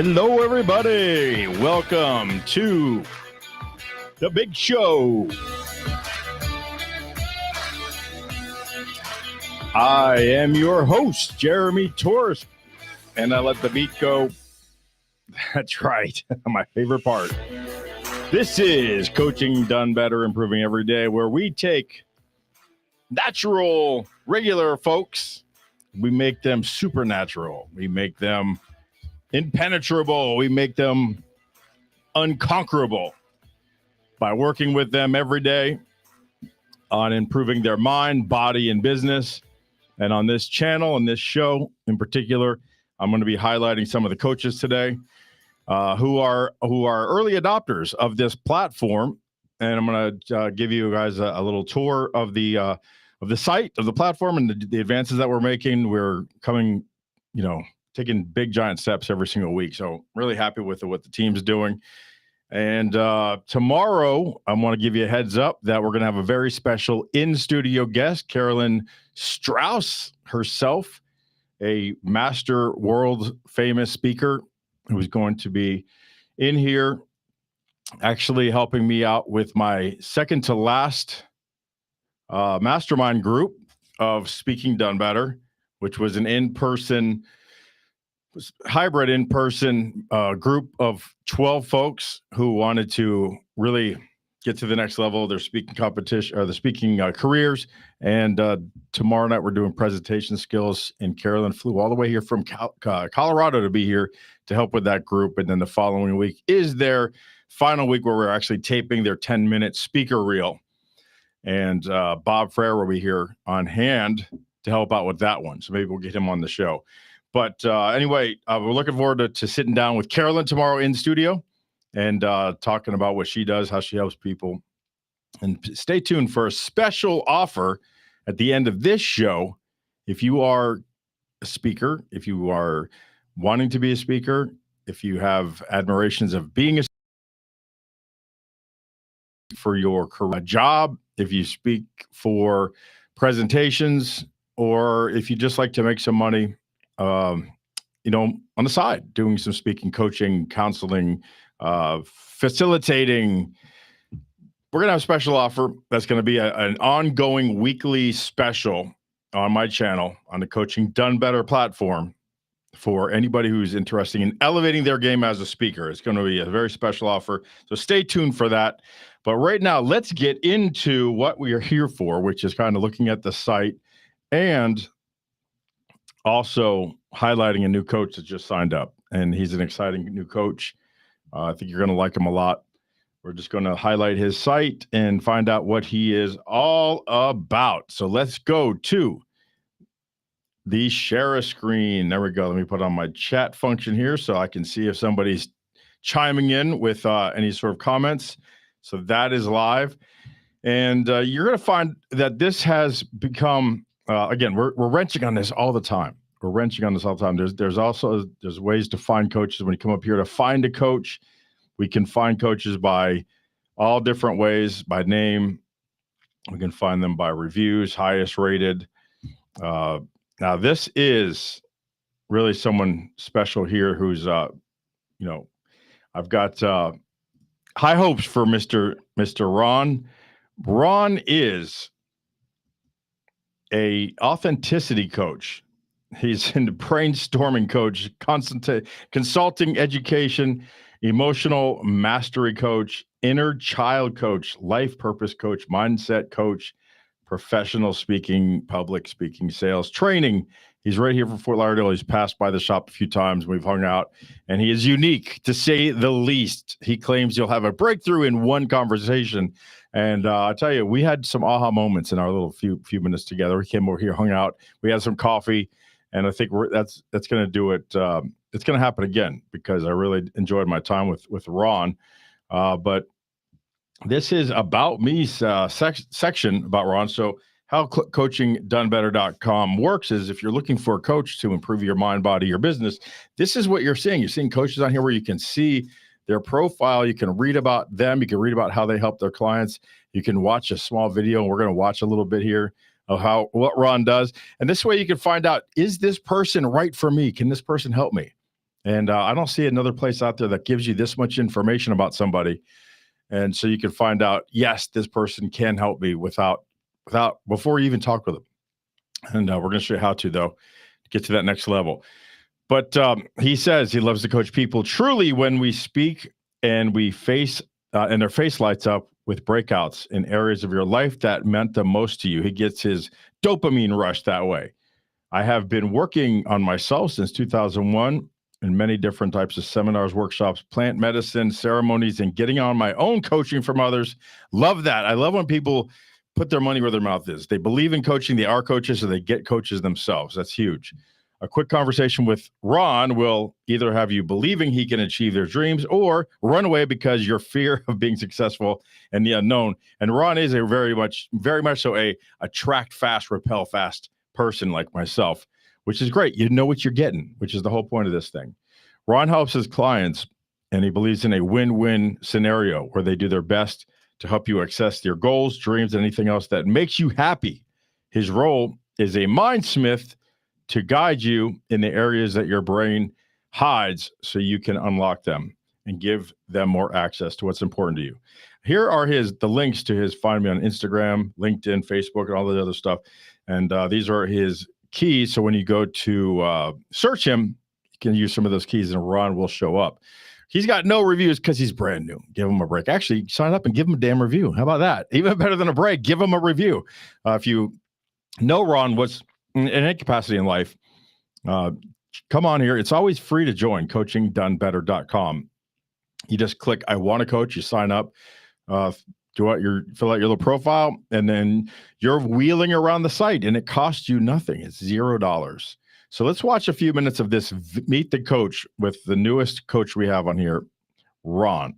Hello, everybody. Welcome to the big show. I am your host, Jeremy Torres, and I let the beat go. That's right, my favorite part. This is Coaching Done Better, Improving Every Day, where we take natural, regular folks, we make them supernatural. We make them impenetrable. We make them unconquerable by working with them every day on improving their mind, body, and business. And on this channel and this show in particular, I'm going to be highlighting some of the coaches today who are early adopters of this platform. And I'm going to give you guys a little tour of the site, of the platform, and the advances that we're making. We're coming, taking big, giant steps every single week. So really happy with what the team's doing. And tomorrow, I want to give you a heads up that we're going to have a very special in-studio guest, Carolyn Strauss herself, a master world-famous speaker who's going to be in here actually helping me out with my second to last mastermind group of Speaking Done Better, which was an hybrid in-person group of 12 folks who wanted to really get to the next level of their speaking competition or the speaking careers. And tomorrow night we're doing presentation skills, and Carolyn flew all the way here from Colorado to be here to help with that group. And then the following week is their final week where we're actually taping their 10-minute speaker reel. And Bob Frere will be here on hand to help out with that one. So maybe we'll get him on the show. But anyway, we're looking forward to sitting down with Carolyn tomorrow in studio and talking about what she does, how she helps people. And stay tuned for a special offer at the end of this show. If you are a speaker, if you are wanting to be a speaker, if you have admirations of being for your career job, if you speak for presentations, or if you just like to make some money, on the side, doing some speaking, coaching, counseling, facilitating, we're going to have a special offer that's going to be an ongoing weekly special on my channel on the Coaching Done Better platform for anybody who's interested in elevating their game as a speaker. It's going to be a very special offer. So stay tuned for that. But right now, let's get into what we are here for, which is kind of looking at the site and also highlighting a new coach that just signed up. And he's an exciting new coach. I think you're going to like him a lot. We're just going to highlight his site and find out what he is all about. So let's go to the share a screen. There we go. Let me put on my chat function here so I can see if somebody's chiming in with any sort of comments. So that is live. And you're going to find that this has become, again, we're wrenching on this all the time. We're wrenching on this all the time. There's ways to find coaches. When you come up here to find a coach, we can find coaches by all different ways, by name. We can find them by reviews, highest rated. Now, this is really someone special here who's, I've got high hopes for Mr. Ron. Ron is a authenticity coach. He's a brainstorming coach, consulting, education, emotional mastery coach, inner child coach, life purpose coach, mindset coach, professional speaking, public speaking, sales, training. He's right here from Fort Lauderdale. He's passed by the shop a few times. We've hung out, and he is unique, to say the least. He claims you'll have a breakthrough in one conversation. And I tell you, we had some aha moments in our little few minutes together. We came over here, hung out. We had some coffee, and I think that's going to do it. It's going to happen again because I really enjoyed my time with Ron. But this is about me section about Ron. So how coachingdonebetter.com works is if you're looking for a coach to improve your mind, body, your business, this is what you're seeing. You're seeing coaches on here where you can see their profile. You can read about them. You can read about how they help their clients. You can watch a small video, and we're going to watch a little bit here of what Ron does. And this way you can find out, is this person right for me? Can this person help me? And I don't see another place out there that gives you this much information about somebody. And so you can find out, yes, this person can help me without before you even talk with them. And we're going to show you how to, though, get to that next level. But he says he loves to coach people truly when we speak and we face and their face lights up with breakouts in areas of your life that meant the most to you. He gets his dopamine rush that way. I have been working on myself since 2001 in many different types of seminars, workshops, plant medicine, ceremonies, and getting on my own coaching from others. Love that. I love when people put their money where their mouth is. They believe in coaching, they are coaches, or they get coaches themselves. That's huge. A quick conversation with Ron will either have you believing he can achieve their dreams or run away because your fear of being successful and the unknown. And Ron is a very much so a attract fast, repel fast person like myself, which is great. You know what you're getting, which is the whole point of this thing. Ron helps his clients, and he believes in a win-win scenario where they do their best to help you access your goals, dreams, and anything else that makes you happy. His role is a mindsmith to guide you in the areas that your brain hides so you can unlock them and give them more access to what's important to you. Here are the links to his find me on Instagram, LinkedIn, Facebook, and all the other stuff. And these are his keys. So when you go to search him, you can use some of those keys and Ron will show up. He's got no reviews because he's brand new. Give him a break. Actually, sign up and give him a damn review. How about that? Even better than a break, give him a review. If you know Ron, what's in any capacity in life, come on here. It's always free to join, coachingdonebetter.com. You just click, I want to coach, you sign up, fill out your little profile, and then you're wheeling around the site, and it costs you nothing. It's $0. So let's watch a few minutes of this Meet the Coach with the newest coach we have on here, Ron.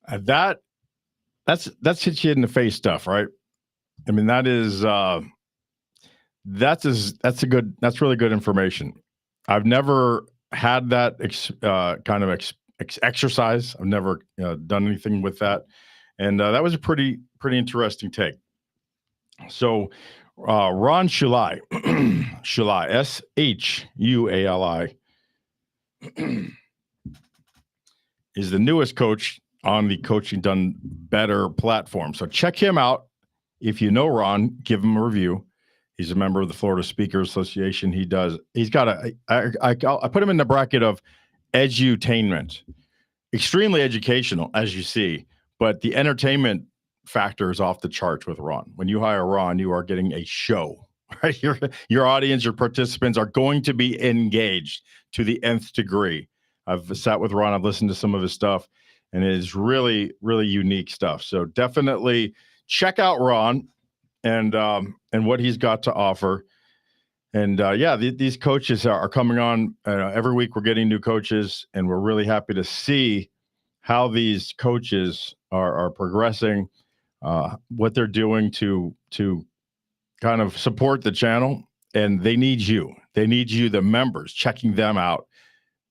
That's hit you in the face stuff, right? I mean, that's really good information. I've never had that kind of exercise. I've never done anything with that, and that was a pretty interesting take. So, Ron Shulai, Shuali, is the newest coach on the Coaching Done Better platform. So check him out. If you know Ron, give him a review. He's a member of the Florida Speakers Association. He's got I put him in the bracket of edutainment. extremely educational, as you see, but the entertainment factor is off the charts with Ron. When you hire Ron, you are getting a show, right? Your audience, your participants are going to be engaged to the nth degree. I've sat with Ron, I've listened to some of his stuff, and it is really, really unique stuff. So definitely check out Ron and what he's got to offer. And these coaches are coming on every week. We're getting new coaches, and we're really happy to see how these coaches are progressing, what they're doing to kind of support the channel. And they need you. They need you, the members, checking them out,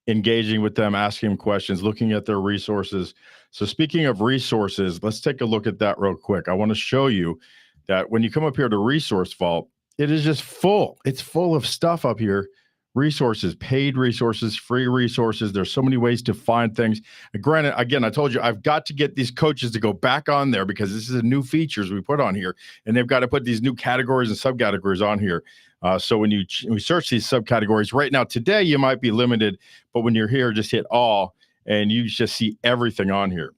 engaging with them, asking them questions, looking at their resources. So speaking of resources, let's take a look at that real quick. I want to show you that when you come up here to Resource Vault, it is just full. It's full of stuff up here. Resources, paid resources, free resources. There's so many ways to find things. And granted, again, I told you, I've got to get these coaches to go back on there because this is a new features we put on here, and they've got to put these new categories and subcategories on here. So when we search these subcategories right now, today you might be limited, but when you're here, just hit all, and you just see everything on here.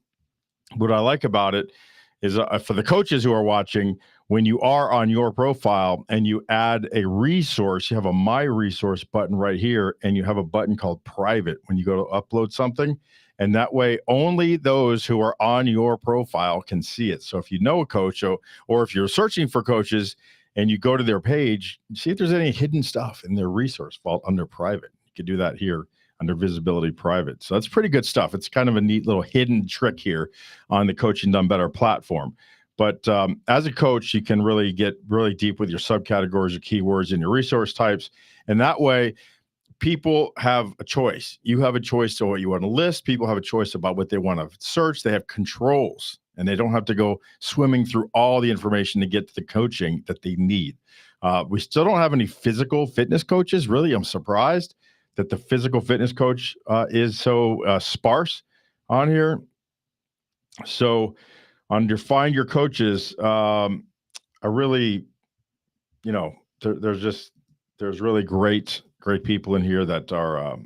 What I like about it is for the coaches who are watching, when you are on your profile and you add a resource, you have a My Resource button right here, and you have a button called Private when you go to upload something. And that way, only those who are on your profile can see it. So if you know a coach, or if you're searching for coaches and you go to their page, see if there's any hidden stuff in their resource vault under Private. You can do that here under Visibility Private. So that's pretty good stuff. It's kind of a neat little hidden trick here on the Coaching Done Better platform. But as a coach, you can really get really deep with your subcategories, your keywords, and your resource types. And that way, people have a choice. You have a choice to what you want to list. People have a choice about what they want to search. They have controls, and they don't have to go swimming through all the information to get to the coaching that they need. We still don't have any physical fitness coaches. Really, I'm surprised that the physical fitness coach is so sparse on here. So under Find Your Coaches, I really, there's really great people in here that are,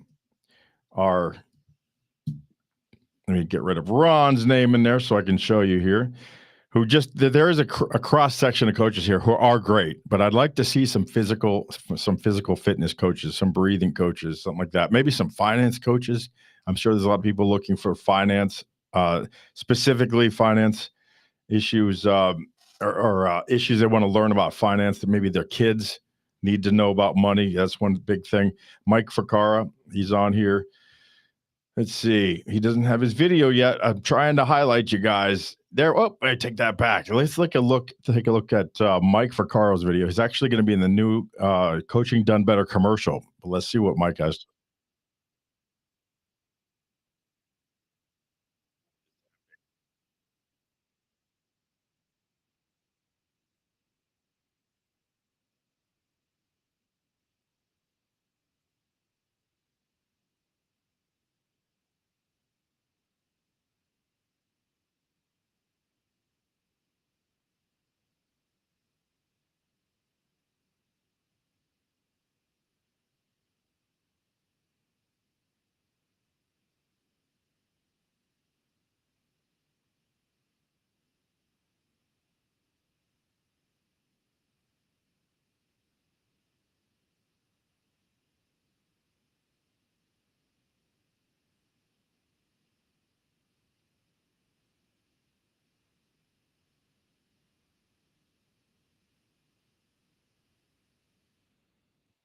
let me get rid of Ron's name in there so I can show you here, there is a cross section of coaches here who are great, but I'd like to see some physical fitness coaches, some breathing coaches, something like that. Maybe some finance coaches. I'm sure there's a lot of people looking for finance, specifically finance issues, or issues they want to learn about finance that maybe their kids need to know about money. That's one big thing. Mike Ficara, he's on here. Let's see. He doesn't have his video yet. I'm trying to highlight you guys there. Oh, I take that back. Let's take a look at Mike Ficara's video. He's actually going to be in the new Coaching Done Better commercial. But let's see what Mike has.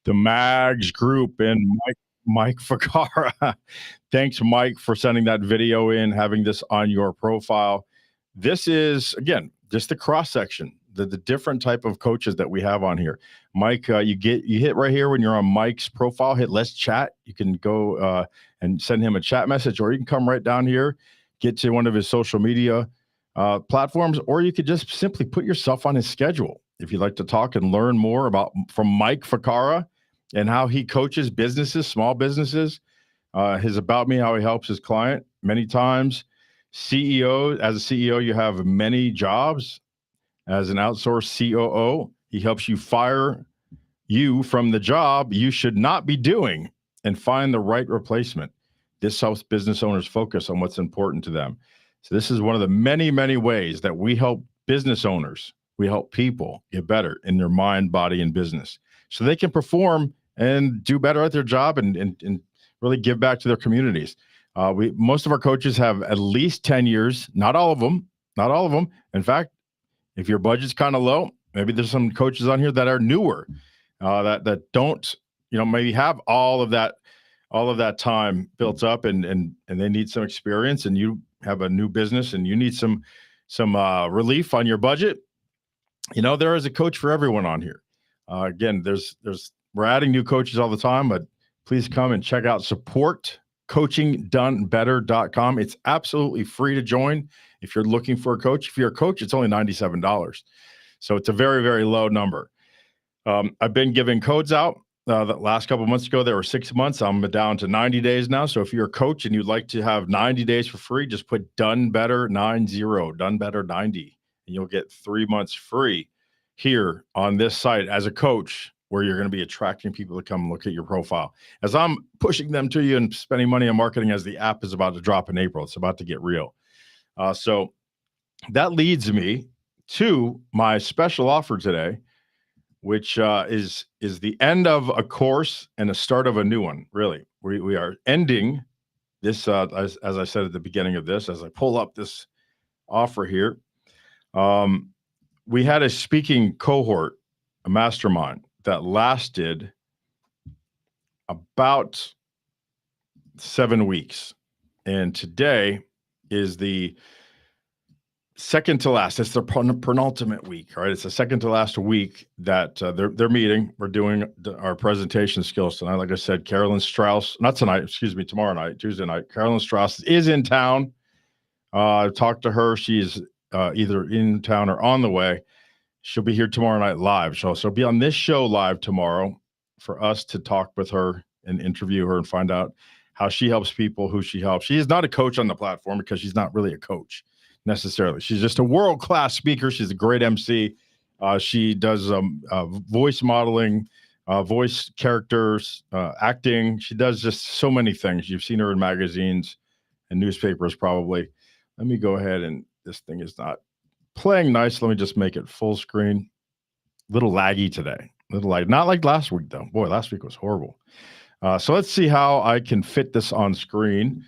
The Mags Group and Mike Ficara. Thanks, Mike, for sending that video in, having this on your profile. This is, again, just the cross section, the different type of coaches that we have on here. Mike, you hit right here when you're on Mike's profile, hit Let's Chat. You can go and send him a chat message, or you can come right down here, get to one of his social media platforms, or you could just simply put yourself on his schedule. If you'd like to talk and learn more from Mike Ficara and how he coaches businesses, small businesses, his About Me, how he helps his client many times. As a CEO, you have many jobs. As an outsourced COO, he helps you fire you from the job you should not be doing and find the right replacement. This helps business owners focus on what's important to them. So this is one of the many, many ways that we help business owners, we help people get better in their mind, body, and business so they can perform and do better at their job and really give back to their communities. Most of our coaches have at least 10 years, not all of them. In fact, if your budget's kind of low, maybe there's some coaches on here that are newer, that don't, maybe have all of that time built up and they need some experience, and you have a new business and you need some relief on your budget. There is a coach for everyone on here. Again, we're adding new coaches all the time, but please come and check out supportcoachingdonebetter.com. It's absolutely free to join if you're looking for a coach. If you're a coach, it's only $97. So it's a very, very low number. I've been giving codes out. The last couple of months ago, there were 6 months. I'm down to 90 days now. So if you're a coach and you'd like to have 90 days for free, just put Done Better 90, Done Better 90, and you'll get 3 months free here on this site as a coach, where you're going to be attracting people to come look at your profile. As I'm pushing them to you and spending money on marketing, as the app is about to drop in April, it's about to get real. So that leads me to my special offer today, which is the end of a course and the start of a new one. Really, we are ending this, as I said at the beginning of this, as I pull up this offer here. We had a speaking cohort, a mastermind, that lasted about 7 weeks. And today is the second to last. It's the penultimate week, right? It's the second to last week that they're meeting. We're doing our presentation skills tonight. Like I said, Carolyn Strauss, tomorrow night, Tuesday night. Carolyn Strauss is in town. I talked to her. She's either in town or on the way. She'll be here tomorrow night live. So she'll be on this show live tomorrow for us to talk with her and interview her and find out how she helps people, who she helps. She is not a coach on the platform because she's not really a coach necessarily. She's just a world-class speaker. She's a great MC. She does voice modeling, voice characters, acting. She does just so many things. You've seen her in magazines and newspapers probably. Let me go ahead, and this thing is not playing nice. Let me just make it full screen. Little laggy today. Not like last week though. Boy, last week was horrible. So let's see how I can fit this on screen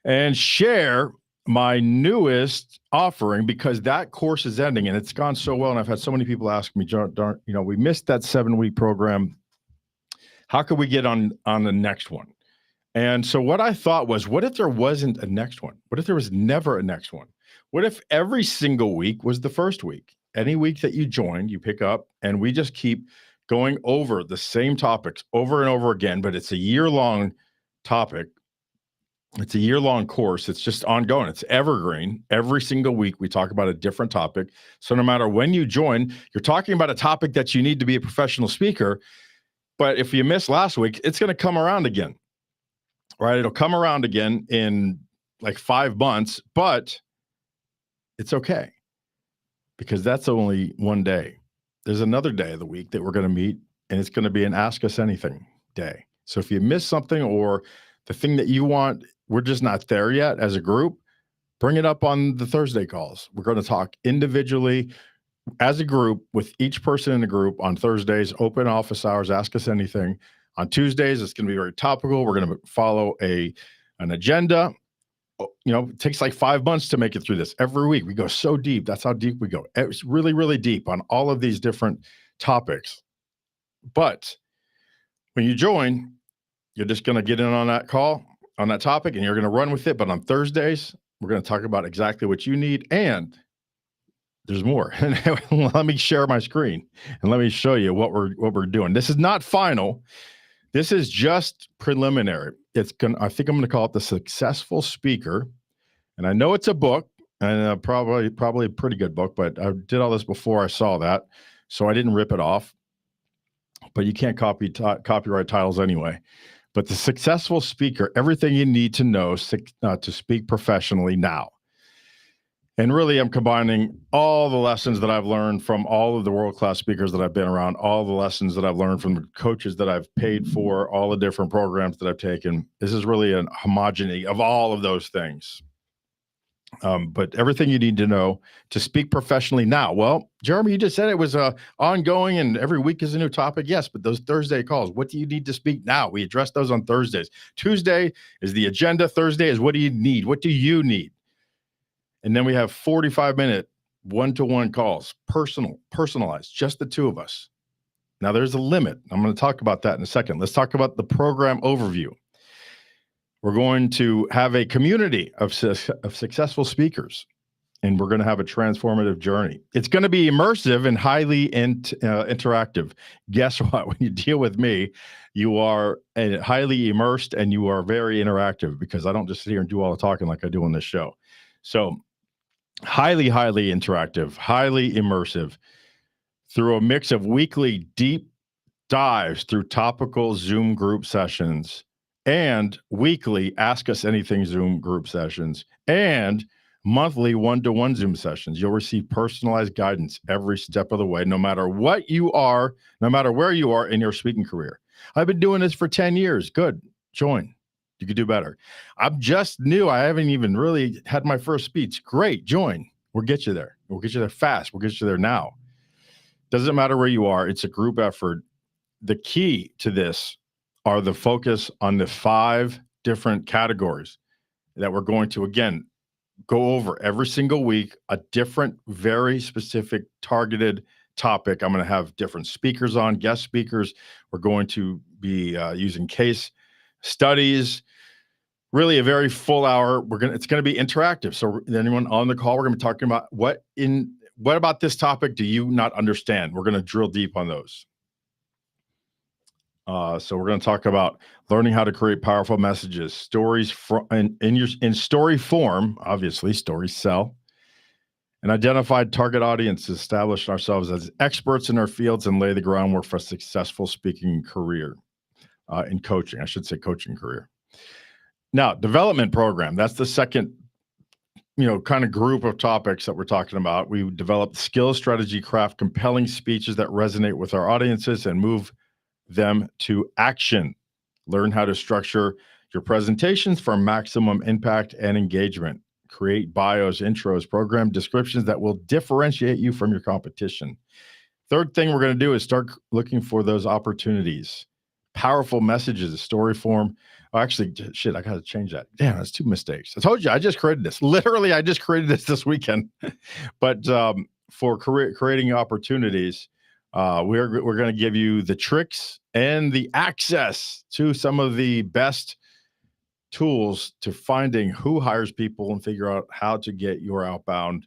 and share my newest offering, because that course is ending and it's gone so well. And I've had so many people ask me, darn, we missed that 7-week program. How could we get on the next one? And so what I thought was, what if there wasn't a next one? What if there was never a next one? What if every single week was the first week? Any week that you join, you pick up, and we just keep going over the same topics over and over again, but it's a year-long topic. It's a year-long course. It's just ongoing. It's evergreen. Every single week, we talk about a different topic. So no matter when you join, you're talking about a topic that you need to be a professional speaker. But if you missed last week, it's going to come around again, right? It'll come around again in like 5 months, but it's okay, because that's only one day. There's another day of the week that we're going to meet, and it's going to be an Ask Us Anything day. So if you miss something, or the thing that you want, we're just not there yet as a group, bring it up on the Thursday calls. We're going to talk individually as a group with each person in the group on Thursdays, open office hours, Ask Us Anything. On Tuesdays, it's going to be very topical. We're going to follow an agenda. It takes like 5 months to make it through this. Every week we go so deep. That's how deep we go. It's really, really deep on all of these different topics. But when you join, you're just going to get in on that call, on that topic, and you're going to run with it. But on Thursdays, we're going to talk about exactly what you need. And there's more. Let me share my screen and let me show you what we're doing. This is not final. This is just preliminary. I think I'm going to call it the Successful Speaker. And I know it's a book, and probably a pretty good book, but I did all this before I saw that, so I didn't rip it off. But you can't copyright titles anyway. But the Successful Speaker, everything you need to know to speak professionally now. And really, I'm combining all the lessons that I've learned from all of the world-class speakers that I've been around, all the lessons that I've learned from the coaches that I've paid for, all the different programs that I've taken. This is really a homogeny of all of those things. But everything you need to know to speak professionally now. Well, Jeremy, you just said it was ongoing and every week is a new topic. Yes, but those Thursday calls, what do you need to speak now? We address those on Thursdays. Tuesday is the agenda. Thursday is what do you need? What do you need? And then we have 45-minute one-to-one calls, personalized, just the two of us. Now, there's a limit. I'm going to talk about that in a second. Let's talk about the program overview. We're going to have a community of successful speakers, and we're going to have a transformative journey. It's going to be immersive and highly interactive. Guess what? When you deal with me, you are highly immersed and you are very interactive because I don't just sit here and do all the talking like I do on this show. So highly interactive, highly immersive through a mix of weekly deep dives through topical Zoom group sessions and weekly Ask Us Anything Zoom group sessions and monthly one-to-one Zoom sessions. You'll receive personalized guidance every step of the way, no matter what you are, no matter where you are in your speaking career. I've been doing this for 10 years. Good. Join. You could do better. I'm just new. I haven't even really had my first speech. Great. Join. We'll get you there. We'll get you there fast. We'll get you there now. Doesn't matter where you are. It's a group effort. The key to this are the focus on the 5 different categories that we're going to, again, go over every single week, a different, very specific, targeted topic. I'm going to have different speakers on, guest speakers. We're going to be using case studies, really a very full hour. It's going to be interactive. So anyone on the call, we're going to be talking about what about this topic do you not understand? We're going to drill deep on those. So we're going to talk about learning how to create powerful messages, stories in story form, obviously stories sell, and identified target audience, establish ourselves as experts in our fields and lay the groundwork for a successful speaking career in coaching. I should say coaching career. Now, development program, that's the second, kind of group of topics that we're talking about. We develop skills, strategy, craft, compelling speeches that resonate with our audiences and move them to action. Learn how to structure your presentations for maximum impact and engagement. Create bios, intros, program descriptions that will differentiate you from your competition. Third thing we're going to do is start looking for those opportunities. Powerful messages, story form. Oh, actually, shit, I got to change that. Damn, that's 2 mistakes. I told you, I just created this. Literally, I just created this weekend. But for creating opportunities, we're going to give you the tricks and the access to some of the best tools to finding who hires people and figure out how to get your outbound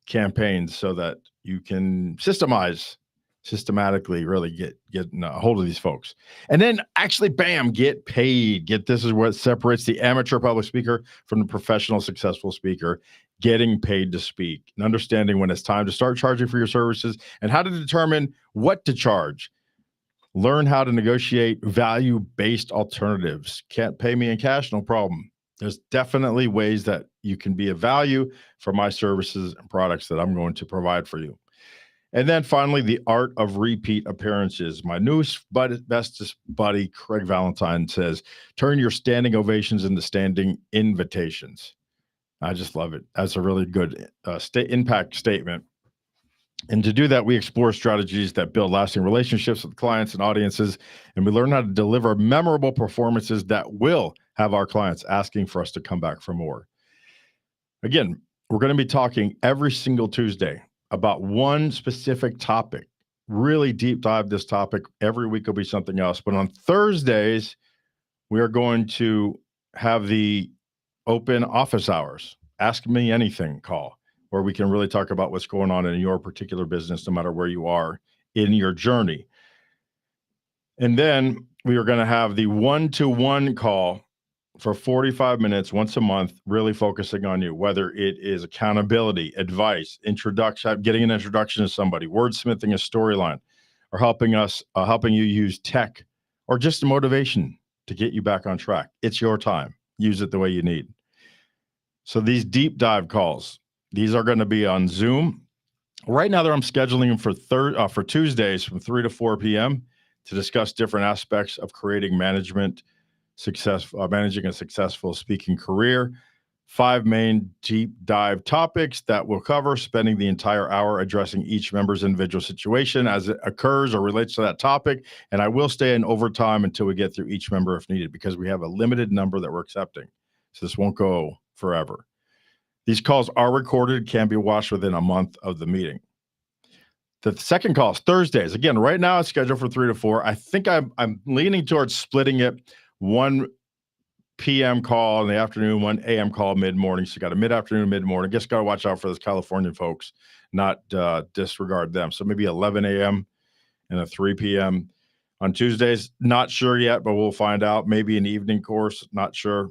campaigns so that you can systematically really get a hold of these folks. And then actually, bam, get paid. This is what separates the amateur public speaker from the professional successful speaker. Getting paid to speak and understanding when it's time to start charging for your services and how to determine what to charge. Learn how to negotiate value-based alternatives. Can't pay me in cash? No problem. There's definitely ways that you can be of value for my services and products that I'm going to provide for you. And then finally, the art of repeat appearances. My newest bestest buddy, Craig Valentine, says, turn your standing ovations into standing invitations. I just love it. That's a really good impact statement. And to do that, we explore strategies that build lasting relationships with clients and audiences, and we learn how to deliver memorable performances that will have our clients asking for us to come back for more. Again, we're going to be talking every single Tuesday about one specific topic. Really deep dive this topic. Every week will be something else. But on Thursdays, we are going to have the open office hours, ask me anything call, where we can really talk about what's going on in your particular business, no matter where you are in your journey. And then we are going to have the one-to-one call for 45 minutes once a month, really focusing on you, whether it is accountability, advice, introduction, getting an introduction to somebody, wordsmithing a storyline, or helping you use tech, or just motivation to get you back on track. It's your time. Use it the way you need. So these deep dive calls, These are going to be on Zoom. Right now, I'm scheduling them for Tuesdays from 3 to 4 p.m. to discuss different aspects of creating managing a successful speaking career. 5 main deep dive topics that we'll cover, spending the entire hour addressing each member's individual situation as it occurs or relates to that topic. And I will stay in overtime until we get through each member if needed, because we have a limited number that we're accepting. So this won't go forever. These calls are recorded, can be watched within a month of the meeting. The second call is Thursdays. Again, right now it's scheduled for 3 to 4. I think I'm leaning towards splitting it 1 p.m. call in the afternoon, 1 a.m. call mid-morning. So you got a mid-afternoon, mid-morning. Just got to watch out for those Californian folks, not disregard them. So maybe 11 a.m. and a 3 p.m. on Tuesdays. Not sure yet, but we'll find out. Maybe an evening course, not sure.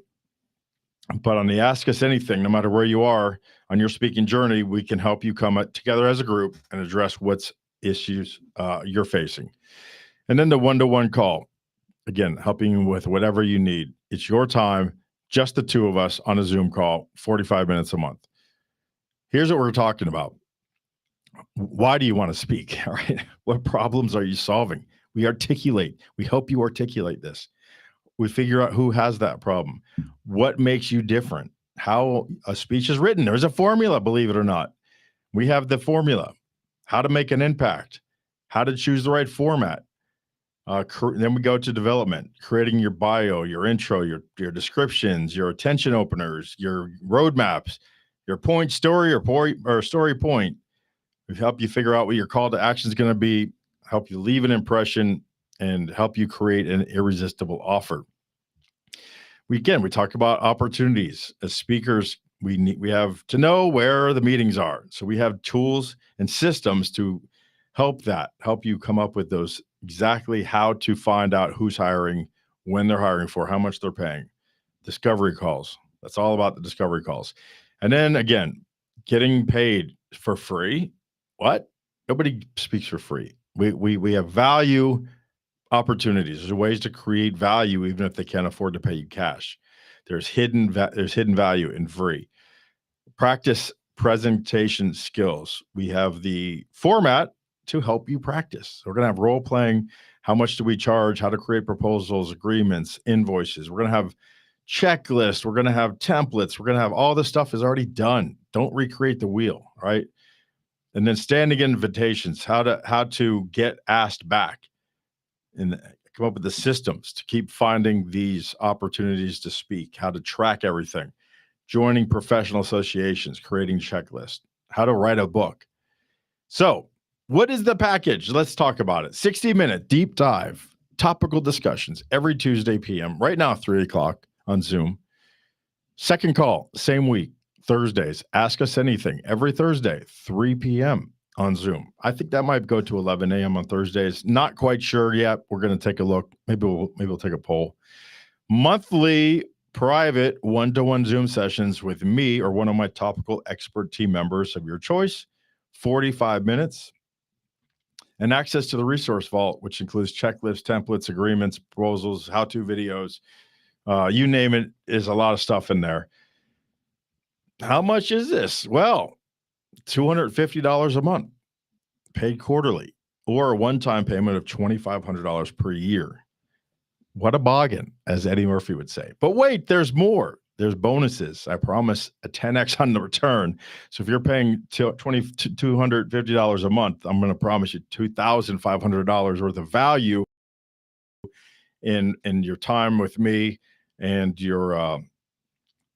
But on the Ask Us Anything, no matter where you are on your speaking journey, we can help you come together as a group and address what's issues you're facing. And then the one-to-one call. Again, helping you with whatever you need. It's your time, just the two of us on a Zoom call, 45 minutes a month. Here's what we're talking about. Why do you want to speak? All right. What problems are you solving? We help you articulate this. We figure out who has that problem. What makes you different? How a speech is written. There's a formula, believe it or not. We have the formula. How to make an impact. How to choose the right format. Then we go to development, creating your bio, your intro, your descriptions, your attention openers, your roadmaps, your point story or story point. We help you figure out what your call to action is going to be, help you leave an impression, and help you create an irresistible offer. We talk about opportunities. As speakers, we have to know where the meetings are. So we have tools and systems to help you come up with those, exactly how to find out who's hiring, when they're hiring for, how much they're paying. Discovery calls. That's all about the discovery calls. And then again, getting paid for free. What? Nobody speaks for free. We have value opportunities. There's ways to create value even if they can't afford to pay you cash. There's hidden value in free. Practice presentation skills. We have the format to help you practice. We're going to have role playing. How much do we charge? How to create proposals, agreements, invoices. We're going to have checklists. We're going to have templates. We're going to have all this stuff is already done. Don't recreate the wheel, right? And then standing invitations, how to get asked back and come up with the systems to keep finding these opportunities to speak, how to track everything, joining professional associations, creating checklists, how to write a book. So what is the package? Let's talk about it. 60-minute deep dive, topical discussions every Tuesday p.m. Right now, 3 o'clock on Zoom. Second call, same week, Thursdays. Ask Us Anything every Thursday, 3 p.m. on Zoom. I think that might go to 11 a.m. on Thursdays. Not quite sure yet. We're going to take a look. Maybe we'll take a poll. Monthly private one-to-one Zoom sessions with me or one of my topical expert team members of your choice, 45 minutes. And access to the resource vault, which includes checklists, templates, agreements, proposals, how-to videos, you name it, is a lot of stuff in there. How much is this? Well, $250 a month, paid quarterly, or a one-time payment of $2,500 per year. What a bargain, as Eddie Murphy would say. But wait, there's more. There's bonuses. I promise a 10x on the return. So if you're paying $250 a month, I'm going to promise you $2,500 worth of value in your time with me and your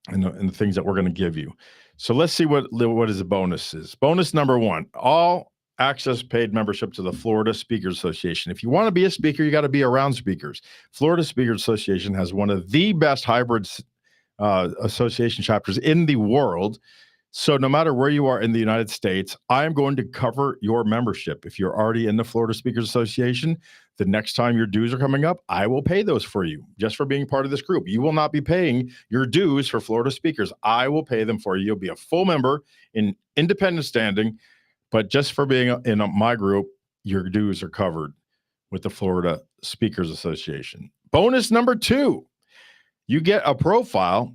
and the things that we're going to give you. So let's see what is the bonuses. Bonus number 1, all access paid membership to the Florida Speakers Association. If you want to be a speaker, you got to be around speakers. Florida Speakers Association has one of the best hybrid association chapters in the world. So no matter where you are in the United States, I am going to cover your membership. If you're already in the Florida Speakers Association, the next time your dues are coming up, I will pay those for you just for being part of this group. You will not be paying your dues for Florida speakers. I will pay them for you. You'll be a full member in independent standing, but just for being in my group, your dues are covered with the Florida Speakers Association. Bonus number 2, you get a profile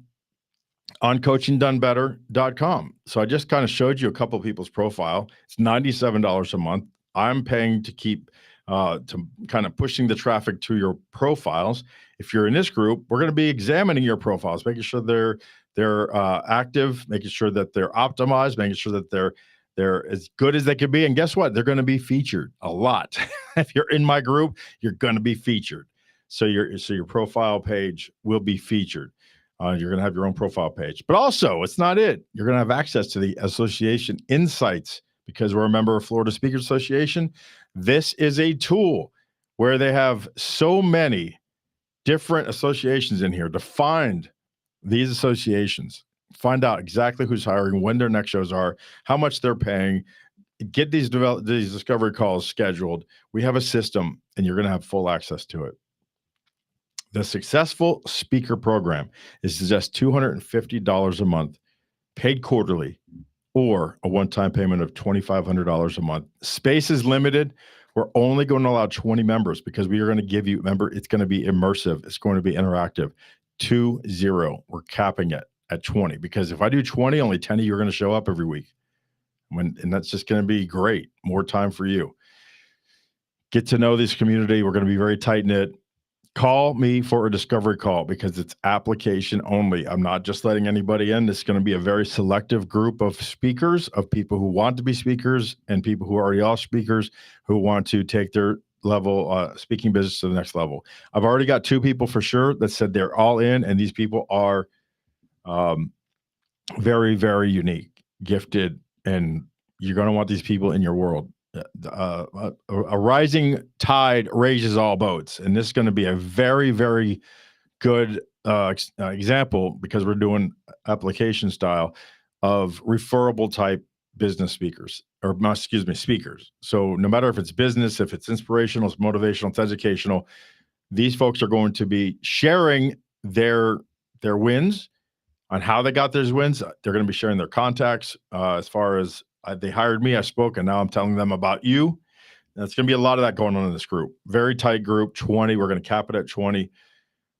on coachingdonebetter.com. So I just kind of showed you a couple of people's profile. It's $97 a month. I'm paying to keep to kind of pushing the traffic to your profiles. If you're in this group, we're going to be examining your profiles, making sure they're active, making sure that they're optimized, making sure that they're as good as they can be. And guess what? They're going to be featured a lot. If you're in my group, you're going to be featured. So your profile page will be featured. You're going to have your own profile page. But also, it's not it. You're going to have access to the association insights because we're a member of Florida Speakers Association. This is a tool where they have so many different associations in here to find these associations, find out exactly who's hiring, when their next shows are, how much they're paying, get these discovery calls scheduled. We have a system, and you're going to have full access to it. The Successful Speaker Program is just $250 a month, paid quarterly, or a one-time payment of $2,500 a month. Space is limited. We're only going to allow 20 members because we are going to give you, remember, it's going to be immersive. It's going to be interactive. 20. We're capping it at 20 because if I do 20, only 10 of you are going to show up every week. And that's just going to be great. More time for you. Get to know this community. We're going to be very tight-knit. Call me for a discovery call because it's application only. I'm not just letting anybody in. This is going to be a very selective group of speakers, of people who want to be speakers and people who already are speakers who want to take their level speaking business to the next level. I've already got 2 people for sure that said they're all in, and these people are very, very unique, gifted, and you're going to want these people in your world. A rising tide raises all boats, and this is going to be a very, very good example because we're doing application style of referable type business speakers, or excuse me, speakers. So no matter if it's business, if it's inspirational, it's motivational, it's educational, these folks are going to be sharing their wins on how they got those wins. They're going to be sharing their contacts as far as they hired me, I spoke, and now I'm telling them about you. That's going to be a lot of that going on in this group. Very tight group, 20. We're going to cap it at 20.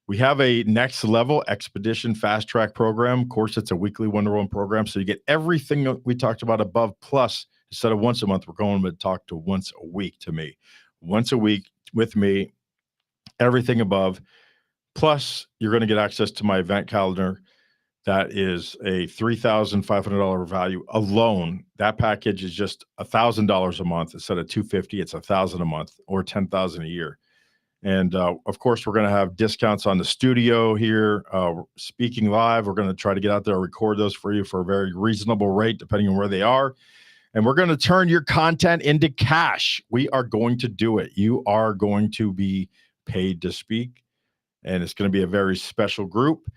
We have a next level expedition fast track program. Of course, it's a weekly one-to-one program. So you get everything that we talked about above, plus instead of once a month, we're going to talk to once a week to me. Once a week with me, everything above. Plus, you're going to get access to my event calendar. That is a $3,500 value alone. That package is just $1,000 a month instead of $250. It's $1,000 a month or $10,000 a year. And of course, we're going to have discounts on the studio here, speaking live. We're going to try to get out there and record those for you for a very reasonable rate, depending on where they are. And we're going to turn your content into cash. We are going to do it. You are going to be paid to speak, and it's going to be a very special group.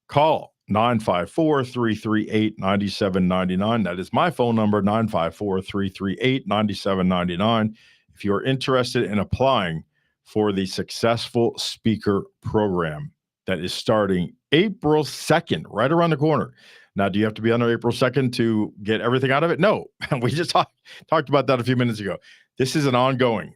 Call 954-338-9799. That is my phone number, 954-338-9799. If you're interested in applying for the Successful Speaker Program that is starting April 2nd, right around the corner. Now, do you have to be under April 2nd to get everything out of it? No. We just talked about that a few minutes ago. This is an ongoing,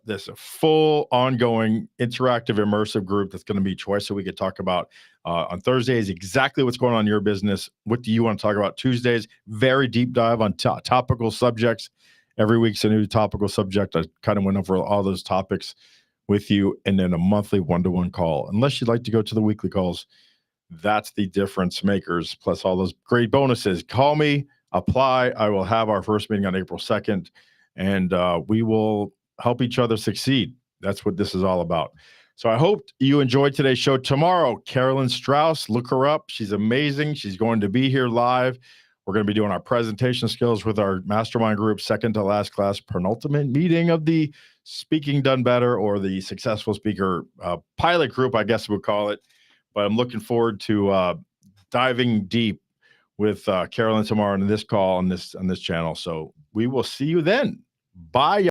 this is a full ongoing interactive immersive group that's going to be twice a week. Talk about on Thursdays exactly what's going on in your business. What do you want to talk about? Tuesdays, very deep dive on topical subjects. Every week's a new topical subject. I kind of went over all those topics with you, and then a monthly one-to-one call. Unless you'd like to go to the weekly calls, that's the difference makers, plus all those great bonuses. Call me, apply. I will have our first meeting on April 2nd, and we will help each other succeed. That's what this is all about. So I hope you enjoyed today's show. Tomorrow, Carolyn Strauss, look her up. She's amazing. She's going to be here live. We're going to be doing our presentation skills with our mastermind group, second to last class, penultimate meeting of the Speaking Done Better, or the Successful Speaker pilot group, I guess we'll call it. But I'm looking forward to diving deep with Carolyn tomorrow in this call on this channel. So we will see you then. Bye.